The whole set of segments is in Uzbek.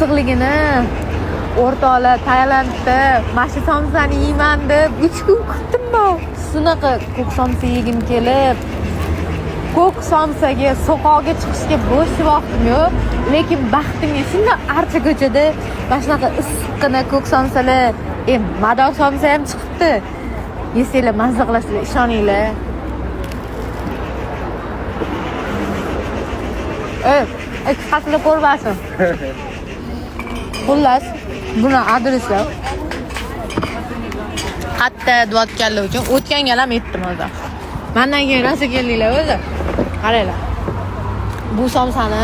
issiqligini o'rtoqlar Tailandda mana shu somsani yeyman deb 3 kun kutdim. Shunaqa ko'k somsa yegim kelib, ko'k somsaga soqoqga chiqishga bo'sh vaqtim yo'q, lekin baxtimga shunday archa ko'chada mana shunaqa issiqqina ko'k somsalar, mador somsa ham chiqibdi. Yesanglar mazza qilasizlar, ishoninglar. Qatli ko'rmasin. Xullas, buni adresi qatta da'vatganlar uchun o'tgan gal ham aytdim o'zi. Mendan keyin rosa keldinglar o'zi. Qaranglar. Bu somsani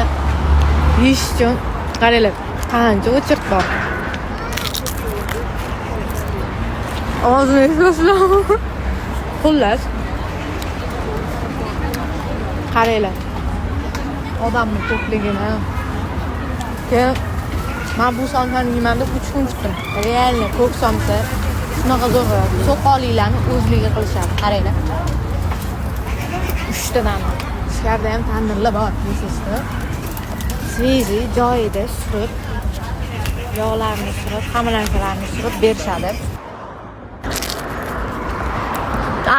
yeyish uchun qaranglar, qancha o'chirt bor. Ovozini eshitlasizlar. Xullas. Qaranglar. Odamning ko'pligini. Keyin men bu somsani yeyman deb 3 kun kutdim. Realni ko'k somsa shunaqa zo'r. Soqolinglarni o'zligi qilishadi. Qaranglar. 3 tadan. Ichkarida ham tandirlar bor, deysizmi? Sveji joyida surib, yog'larni surib, xamirlanchalarni surib berishadi.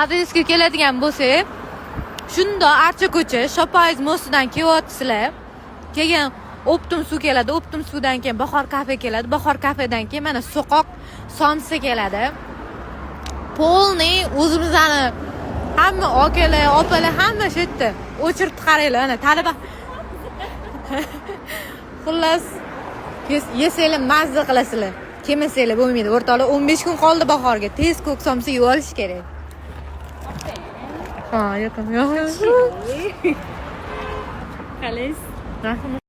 Adresga keladigan bo'lsak, shunda archa ko'cha Shopoiz mostidan kelyapsizlar. Keyin Optum suv keladi, Optum suvdan keyin Bahor kafe keladi, Bahor kafedan keyin mana soqoq somsa keladi. Polni o'zimizani hamma okalar, opalar hamma shu yerda. O'chirib qaranglar, ana talaba. Xullas, yesanglar mazza qilasizlar. Kemasanglar bo'lmaydi. O'rtoqlar 15 kun qoldi bahorga. Tez ko'k somsa yeb olish kerak. Ha, yo'q. Qalis. Rahmat.